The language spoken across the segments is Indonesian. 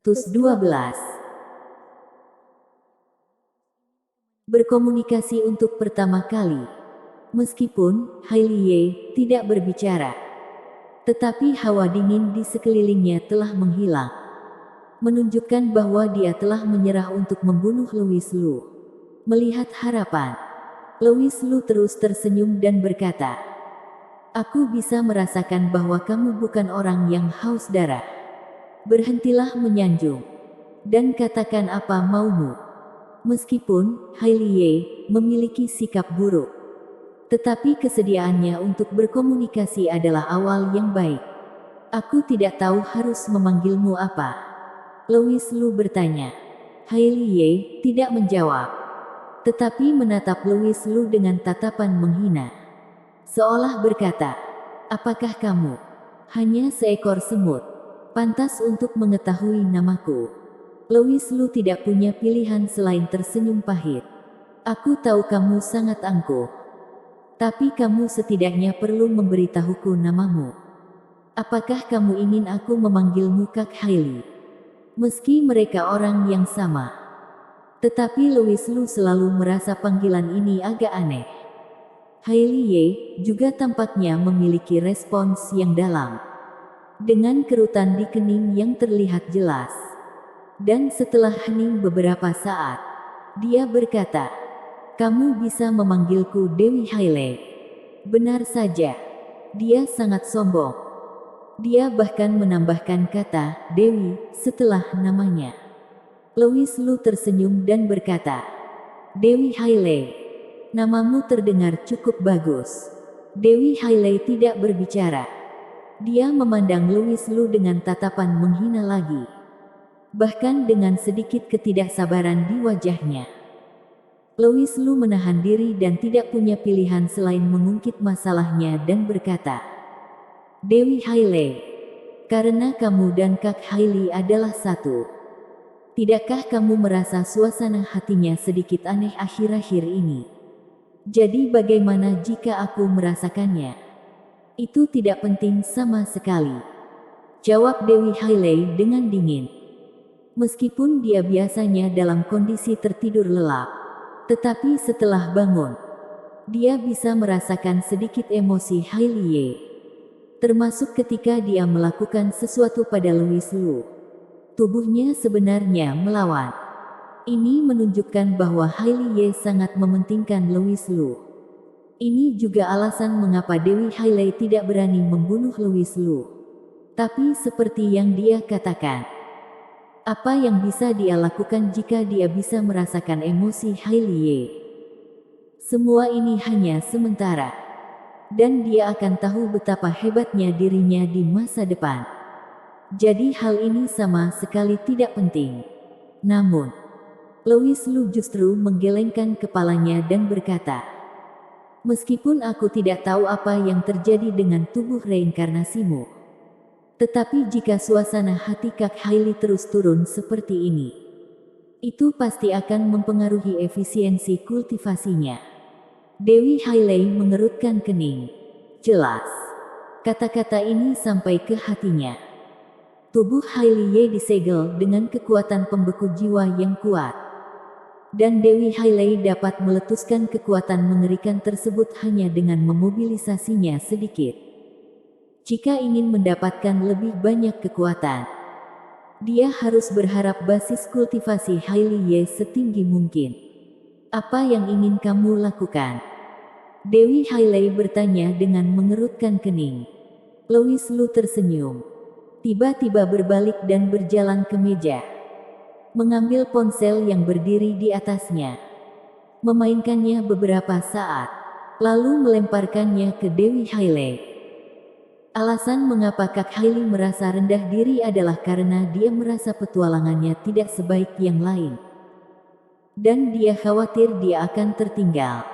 12. Berkomunikasi untuk pertama kali. Meskipun Hailie tidak berbicara, tetapi hawa dingin di sekelilingnya telah menghilang, menunjukkan bahwa dia telah menyerah untuk membunuh Louis Lu. Melihat harapan, Louis Lu terus tersenyum dan berkata, "Aku bisa merasakan bahwa kamu bukan orang yang haus darah. Berhentilah menyanjung, dan katakan apa maumu." Meskipun Hailie memiliki sikap buruk, tetapi kesediaannya untuk berkomunikasi adalah awal yang baik. "Aku tidak tahu harus memanggilmu apa?" Louis Lu bertanya. Hailie tidak menjawab, tetapi menatap Louis Lu dengan tatapan menghina, seolah berkata, "Apakah kamu hanya seekor semut, pantas untuk mengetahui namaku?" Louis Lu tidak punya pilihan selain tersenyum pahit. "Aku tahu kamu sangat angkuh, tapi kamu setidaknya perlu memberitahuku namamu. Apakah kamu ingin aku memanggilmu Kak Hailey?" Meski mereka orang yang sama, tetapi Louis Lu selalu merasa panggilan ini agak aneh. Hailie juga tampaknya memiliki respons yang dalam, dengan kerutan di kening yang terlihat jelas. Dan setelah hening beberapa saat, dia berkata, "Kamu bisa memanggilku Dewi Hailey." Benar saja, dia sangat sombong. Dia bahkan menambahkan kata Dewi setelah namanya. Louis Lu tersenyum dan berkata, "Dewi Hailey, namamu terdengar cukup bagus." Dewi Hailey tidak berbicara. Dia memandang Louis Lu dengan tatapan menghina lagi, bahkan dengan sedikit ketidaksabaran di wajahnya. Louis Lu menahan diri dan tidak punya pilihan selain mengungkit masalahnya dan berkata, "Dewi Hailey, karena kamu dan Kak Hailey adalah satu, tidakkah kamu merasa suasana hatinya sedikit aneh akhir-akhir ini? Jadi bagaimana jika aku merasakannya?" "Itu tidak penting sama sekali," jawab Dewi Hailey dengan dingin. Meskipun dia biasanya dalam kondisi tertidur lelap, tetapi setelah bangun, dia bisa merasakan sedikit emosi Hailie, termasuk ketika dia melakukan sesuatu pada Louis Lu. Tubuhnya sebenarnya melawan. Ini menunjukkan bahwa Hailie sangat mementingkan Louis Lu. Ini juga alasan mengapa Dewi Hailey tidak berani membunuh Louis Lu. Tapi seperti yang dia katakan, apa yang bisa dia lakukan jika dia bisa merasakan emosi Hailie? Semua ini hanya sementara, dan dia akan tahu betapa hebatnya dirinya di masa depan. Jadi hal ini sama sekali tidak penting. Namun, Louis Lu justru menggelengkan kepalanya dan berkata, "Meskipun aku tidak tahu apa yang terjadi dengan tubuh reinkarnasimu, tetapi jika suasana hati Kak Hailey terus turun seperti ini, itu pasti akan mempengaruhi efisiensi kultivasinya." Dewi Hailey mengerutkan kening. Jelas, kata-kata ini sampai ke hatinya. Tubuh Hailie disegel dengan kekuatan pembeku jiwa yang kuat, dan Dewi Hailey dapat meletuskan kekuatan mengerikan tersebut hanya dengan memobilisasinya sedikit. Jika ingin mendapatkan lebih banyak kekuatan, dia harus berharap basis kultivasi Hailie setinggi mungkin. "Apa yang ingin kamu lakukan?" Dewi Hailey bertanya dengan mengerutkan kening. Louis Lu tersenyum, tiba-tiba berbalik dan berjalan ke meja, mengambil ponsel yang berdiri di atasnya, memainkannya beberapa saat, lalu melemparkannya ke Dewi Hailey. Alasan mengapa Kak Hailey merasa rendah diri adalah karena dia merasa petualangannya tidak sebaik yang lain, dan dia khawatir dia akan tertinggal.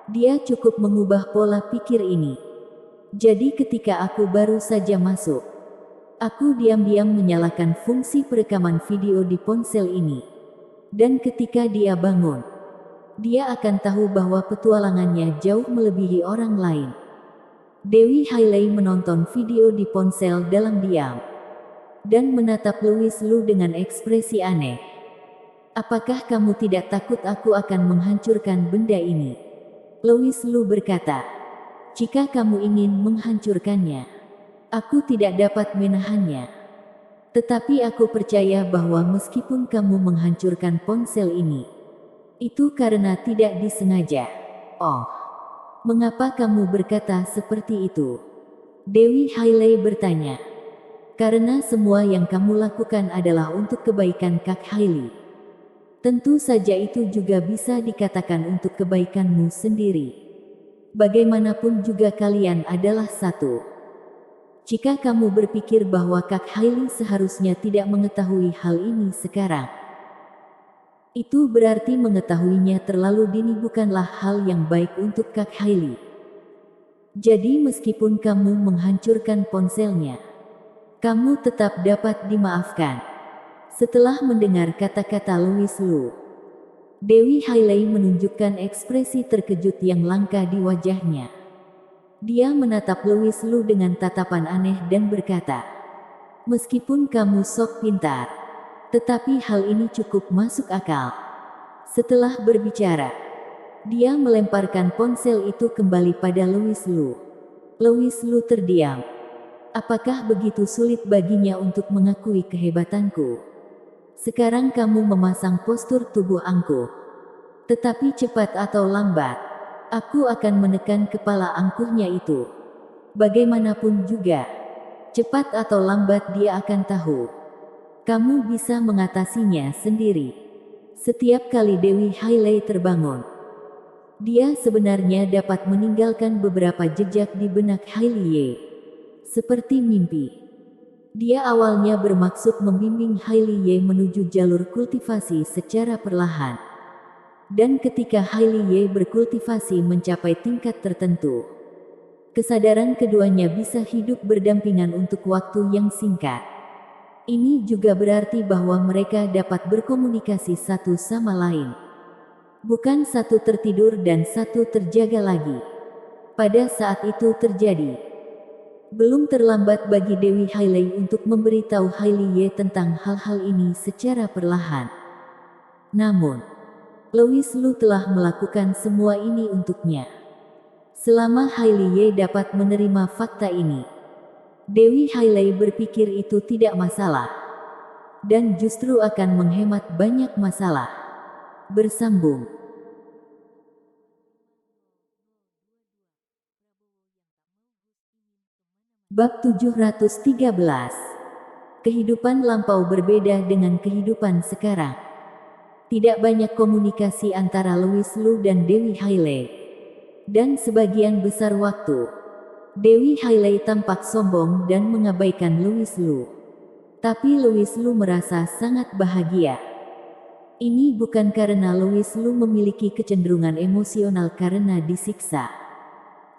Dia cukup mengubah pola pikir ini. Jadi ketika aku baru saja masuk, aku diam-diam menyalakan fungsi perekaman video di ponsel ini. Dan ketika dia bangun, dia akan tahu bahwa petualangannya jauh melebihi orang lain. Dewi Hailey menonton video di ponsel dalam diam. dan menatap Louis Lu dengan ekspresi aneh. Apakah kamu tidak takut aku akan menghancurkan benda ini? Louis Lu berkata, jika kamu ingin menghancurkannya, aku tidak dapat menahannya. Tetapi aku percaya bahwa meskipun kamu menghancurkan ponsel ini, itu karena tidak disengaja. Oh, mengapa kamu berkata seperti itu? Dewi Hailey bertanya. Karena semua yang kamu lakukan adalah untuk kebaikan Kak Hailey. Tentu saja itu juga bisa dikatakan untuk kebaikanmu sendiri. Bagaimanapun juga kalian adalah satu. Jika kamu berpikir bahwa Kak Hailey seharusnya tidak mengetahui hal ini sekarang, itu berarti mengetahuinya terlalu dini bukanlah hal yang baik untuk Kak Hailey. Jadi meskipun kamu menghancurkan ponselnya, kamu tetap dapat dimaafkan. Setelah mendengar kata-kata Louis Lu, Dewi Hailey menunjukkan ekspresi terkejut yang langka di wajahnya. Dia menatap Louis Lu dengan tatapan aneh dan berkata, meskipun kamu sok pintar, tetapi hal ini cukup masuk akal. Setelah berbicara, dia melemparkan ponsel itu kembali pada Louis Lu. Louis Lu terdiam. Apakah begitu sulit baginya untuk mengakui kehebatanku? Sekarang kamu memasang postur tubuh angkuh. Tetapi cepat atau lambat, aku akan menekan kepala angkuhnya itu. Bagaimanapun juga, cepat atau lambat dia akan tahu. Kamu bisa mengatasinya sendiri. Setiap kali Dewi Hailey terbangun, dia sebenarnya dapat meninggalkan beberapa jejak di benak Hailey. Seperti mimpi. Dia awalnya bermaksud membimbing Hailey menuju jalur kultivasi secara perlahan. Dan ketika Hailey berkultivasi mencapai tingkat tertentu, kesadaran keduanya bisa hidup berdampingan untuk waktu yang singkat. Ini juga berarti bahwa mereka dapat berkomunikasi satu sama lain. Bukan satu tertidur dan satu terjaga lagi. Pada saat itu terjadi, belum terlambat bagi Dewi Hailey untuk memberitahu Hailey tentang hal-hal ini secara perlahan. Namun, Louis Lu telah melakukan semua ini untuknya. Selama Hailey dapat menerima fakta ini, Dewi Hailey berpikir itu tidak masalah. Dan justru akan menghemat banyak masalah. Bersambung. Bab 713. Kehidupan lampau berbeda dengan kehidupan sekarang. Tidak banyak komunikasi antara Louis Lu dan Dewi Hailey. Dan sebagian besar waktu, Dewi Hailey tampak sombong dan mengabaikan Louis Lu. Tapi Louis Lu merasa sangat bahagia. Ini bukan karena Louis Lu memiliki kecenderungan emosional karena disiksa,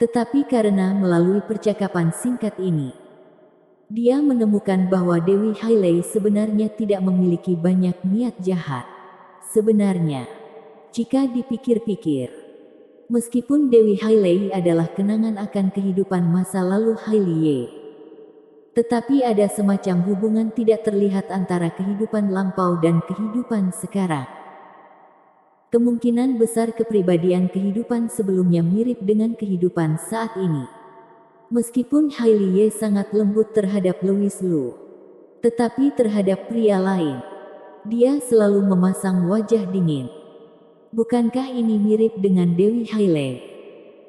tetapi karena melalui percakapan singkat ini, dia menemukan bahwa Dewi Hailey sebenarnya tidak memiliki banyak niat jahat. Sebenarnya, jika dipikir-pikir, meskipun Dewi Hailey adalah kenangan akan kehidupan masa lalu Hailey, tetapi ada semacam hubungan tidak terlihat antara kehidupan lampau dan kehidupan sekarang. Kemungkinan besar kepribadian kehidupan sebelumnya mirip dengan kehidupan saat ini. Meskipun Hailey sangat lembut terhadap Louis Lu, tetapi terhadap pria lain, dia selalu memasang wajah dingin. Bukankah ini mirip dengan Dewi Hailey?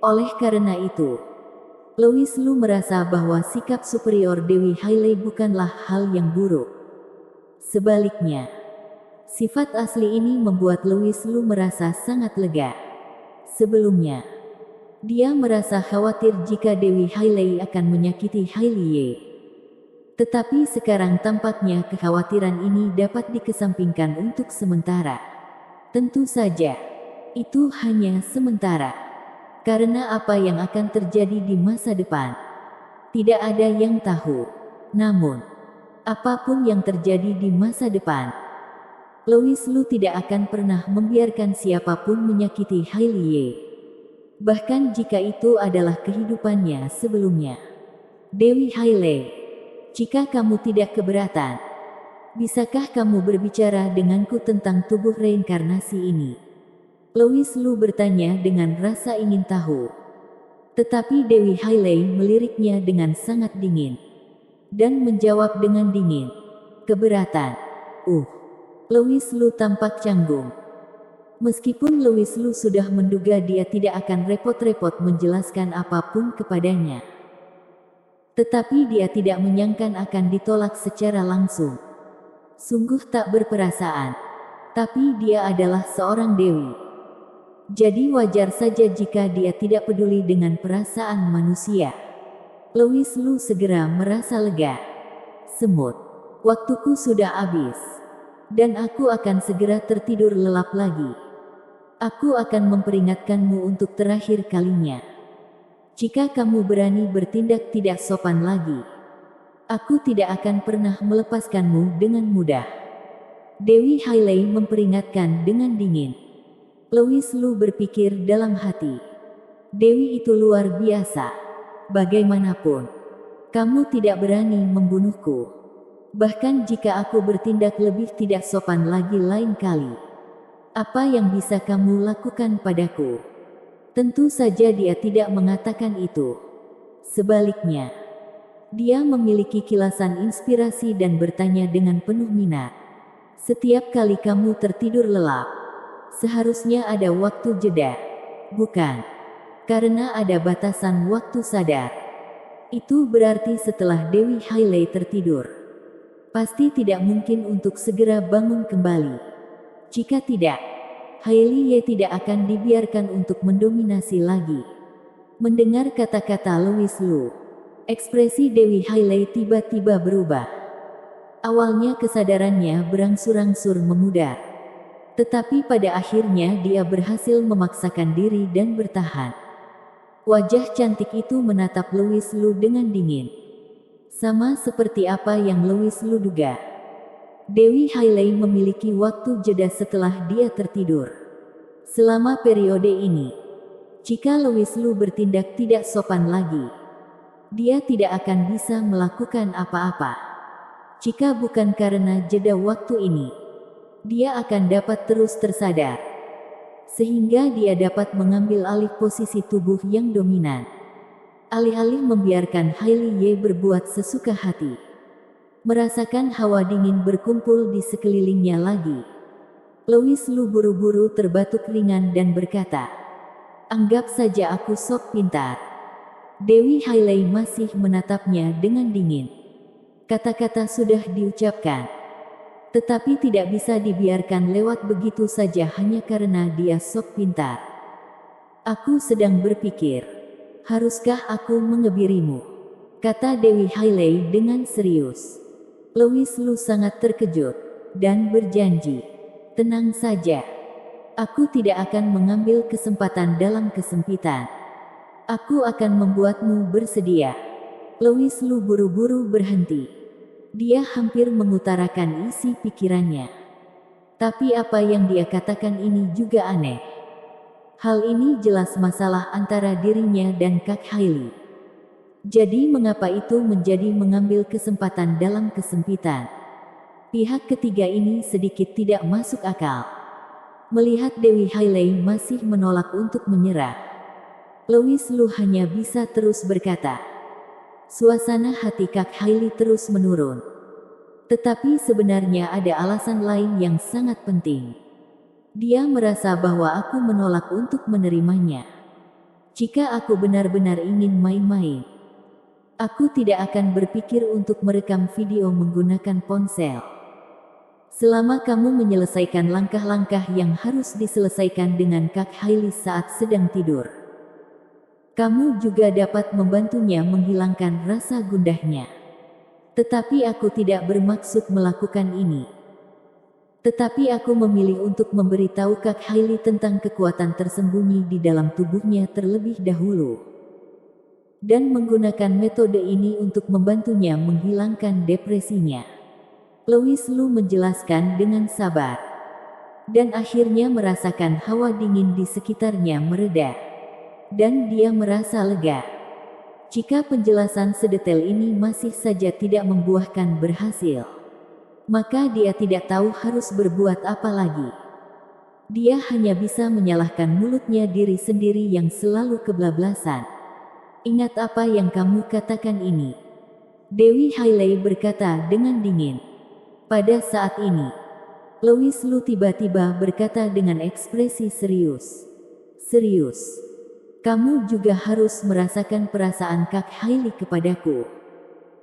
Oleh karena itu, Louis Lu merasa bahwa sikap superior Dewi Hailey bukanlah hal yang buruk. Sebaliknya, sifat asli ini membuat Louis Lu merasa sangat lega. Sebelumnya, dia merasa khawatir jika Dewi Hailey akan menyakiti Hailey. Tetapi sekarang tampaknya kekhawatiran ini dapat dikesampingkan untuk sementara. Tentu saja, itu hanya sementara. Karena apa yang akan terjadi di masa depan, tidak ada yang tahu. Namun, apapun yang terjadi di masa depan, Louis Lu tidak akan pernah membiarkan siapapun menyakiti Hailey. Bahkan jika itu adalah kehidupannya sebelumnya. Dewi Hailey, Jika kamu tidak keberatan, bisakah kamu berbicara denganku tentang tubuh reinkarnasi ini? Louis Lu bertanya dengan rasa ingin tahu. Tetapi Dewi Hailey meliriknya dengan sangat dingin. Dan menjawab dengan dingin. Keberatan. Louis Lu tampak canggung. Meskipun Louis Lu sudah menduga dia tidak akan repot-repot menjelaskan apapun kepadanya. Tetapi dia tidak menyangka akan ditolak secara langsung. Sungguh tak berperasaan. Tapi dia adalah seorang dewi. Jadi wajar saja jika dia tidak peduli dengan perasaan manusia. Louis Lu segera merasa lega. Semut. Waktuku sudah habis. Dan aku akan segera tertidur lelap lagi. Aku akan memperingatkanmu untuk terakhir kalinya. Jika kamu berani bertindak tidak sopan lagi, aku tidak akan pernah melepaskanmu dengan mudah. Dewi Hailey memperingatkan dengan dingin. Louis Lu berpikir dalam hati. Dewi itu luar biasa. Bagaimanapun, kamu tidak berani membunuhku. Bahkan jika aku bertindak lebih tidak sopan lagi lain kali, apa yang bisa kamu lakukan padaku? Tentu saja dia tidak mengatakan itu. Sebaliknya, dia memiliki kilasan inspirasi dan bertanya dengan penuh minat. Setiap kali kamu tertidur lelap, seharusnya ada waktu jeda. Bukan? Karena ada batasan waktu sadar. Itu berarti setelah Dewi Hailey tertidur, pasti tidak mungkin untuk segera bangun kembali. Jika tidak, Hailey tidak akan dibiarkan untuk mendominasi lagi. Mendengar kata-kata Louis Lu, ekspresi Dewi Hailey tiba-tiba berubah. Awalnya kesadarannya berangsur-angsur memudar. Tetapi pada akhirnya dia berhasil memaksakan diri dan bertahan. Wajah cantik itu menatap Louis Lu dengan dingin. Sama seperti apa yang Louis Lu duga. Dewi Hailey memiliki waktu jeda setelah dia tertidur. Selama periode ini, jika Louis Lu bertindak tidak sopan lagi, dia tidak akan bisa melakukan apa-apa. Jika bukan karena jeda waktu ini, dia akan dapat terus tersadar. Sehingga dia dapat mengambil alih posisi tubuh yang dominan. Alih-alih membiarkan Hailey berbuat sesuka hati. Merasakan hawa dingin berkumpul di sekelilingnya lagi, Louis Lu buru-buru terbatuk ringan dan berkata, "Anggap saja aku sok pintar." Dewi Hailey masih menatapnya dengan dingin. Kata-kata sudah diucapkan, tetapi tidak bisa dibiarkan lewat begitu saja hanya karena dia sok pintar. "Aku sedang berpikir, haruskah aku mengebirimu?" kata Dewi Hailey dengan serius. Louis Lu sangat terkejut dan berjanji, "Tenang saja. Aku tidak akan mengambil kesempatan dalam kesempitan. Aku akan membuatmu bersedia." Louis Lu buru-buru berhenti. Dia hampir mengutarakan isi pikirannya. Tapi apa yang dia katakan ini juga aneh. Hal ini jelas masalah antara dirinya dan Kak Hailey. Jadi mengapa itu menjadi mengambil kesempatan dalam kesempitan? Pihak ketiga ini sedikit tidak masuk akal. Melihat Dewi Hailey masih menolak untuk menyerah, Louis Lu hanya bisa terus berkata. Suasana hati Kak Hailey terus menurun. Tetapi sebenarnya ada alasan lain yang sangat penting. Dia merasa bahwa aku menolak untuk menerimanya. Jika aku benar-benar ingin main-main, aku tidak akan berpikir untuk merekam video menggunakan ponsel. Selama kamu menyelesaikan langkah-langkah yang harus diselesaikan dengan Kak Hailey saat sedang tidur, kamu juga dapat membantunya menghilangkan rasa gundahnya. Tetapi aku tidak bermaksud melakukan ini. Tetapi aku memilih untuk memberitahu Kak Hailey tentang kekuatan tersembunyi di dalam tubuhnya terlebih dahulu. Dan menggunakan metode ini untuk membantunya menghilangkan depresinya. Louis Lu menjelaskan dengan sabar. Dan akhirnya merasakan hawa dingin di sekitarnya mereda. Dan dia merasa lega. Jika penjelasan sedetail ini masih saja tidak membuahkan berhasil, maka dia tidak tahu harus berbuat apa lagi. Dia hanya bisa menyalahkan mulutnya diri sendiri yang selalu kebablasan. Ingat apa yang kamu katakan ini. Dewi Hailey berkata dengan dingin. Pada saat ini, Louis Lu tiba-tiba berkata dengan ekspresi serius. Serius. Kamu juga harus merasakan perasaan Kak Hailey kepadaku.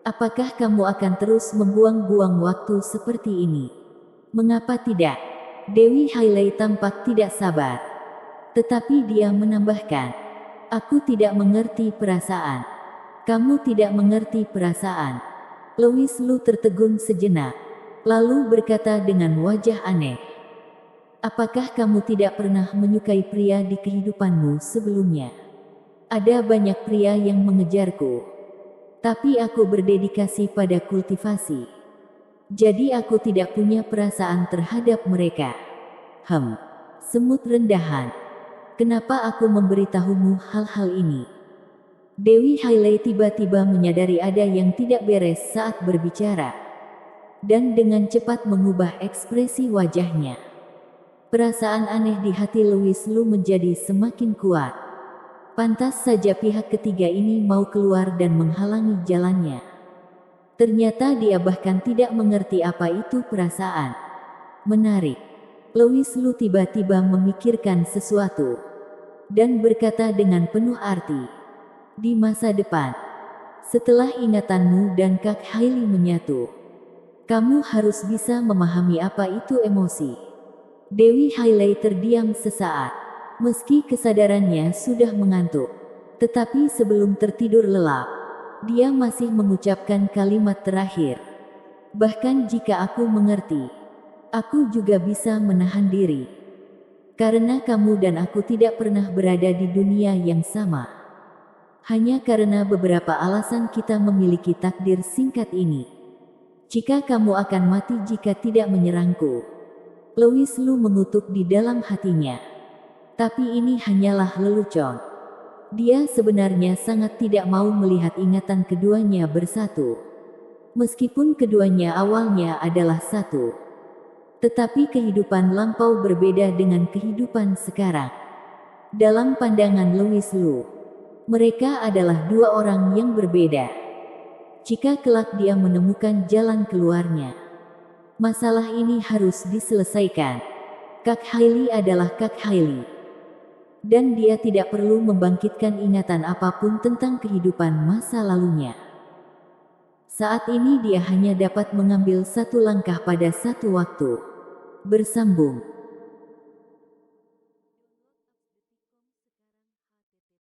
Apakah kamu akan terus membuang-buang waktu seperti ini? Mengapa tidak? Dewi Hailey tampak tidak sabar. Tetapi dia menambahkan, aku tidak mengerti perasaan. Kamu tidak mengerti perasaan. Louis Lu tertegun sejenak, lalu berkata dengan wajah aneh. Apakah kamu tidak pernah menyukai pria di kehidupanmu sebelumnya? Ada banyak pria yang mengejarku, tapi aku berdedikasi pada kultivasi. Jadi aku tidak punya perasaan terhadap mereka. Semut rendahan. Kenapa aku memberitahumu hal-hal ini? Dewi Hailey tiba-tiba menyadari ada yang tidak beres saat berbicara, dan dengan cepat mengubah ekspresi wajahnya. Perasaan aneh di hati Louis Lu menjadi semakin kuat. Pantas saja pihak ketiga ini mau keluar dan menghalangi jalannya. Ternyata dia bahkan tidak mengerti apa itu perasaan. Menarik. Louis Lu tiba-tiba memikirkan sesuatu dan berkata dengan penuh arti. Di masa depan, setelah ingatanmu dan Kak Hailey menyatu, kamu harus bisa memahami apa itu emosi. Dewi Hailey terdiam sesaat, meski kesadarannya sudah mengantuk. Tetapi sebelum tertidur lelap, dia masih mengucapkan kalimat terakhir. Bahkan jika aku mengerti, aku juga bisa menahan diri. Karena kamu dan aku tidak pernah berada di dunia yang sama. Hanya karena beberapa alasan kita memiliki takdir singkat ini. Jika kamu akan mati jika tidak menyerangku. Louis Lu mengutuk di dalam hatinya. Tapi ini hanyalah lelucon. Dia sebenarnya sangat tidak mau melihat ingatan keduanya bersatu. Meskipun keduanya awalnya adalah satu. Tetapi kehidupan lampau berbeda dengan kehidupan sekarang. Dalam pandangan Louis Lu, mereka adalah dua orang yang berbeda. Jika kelak dia menemukan jalan keluarnya, masalah ini harus diselesaikan. Kak Hailey adalah Kak Hailey. Dan dia tidak perlu membangkitkan ingatan apapun tentang kehidupan masa lalunya. Saat ini dia hanya dapat mengambil satu langkah pada satu waktu. Bersambung.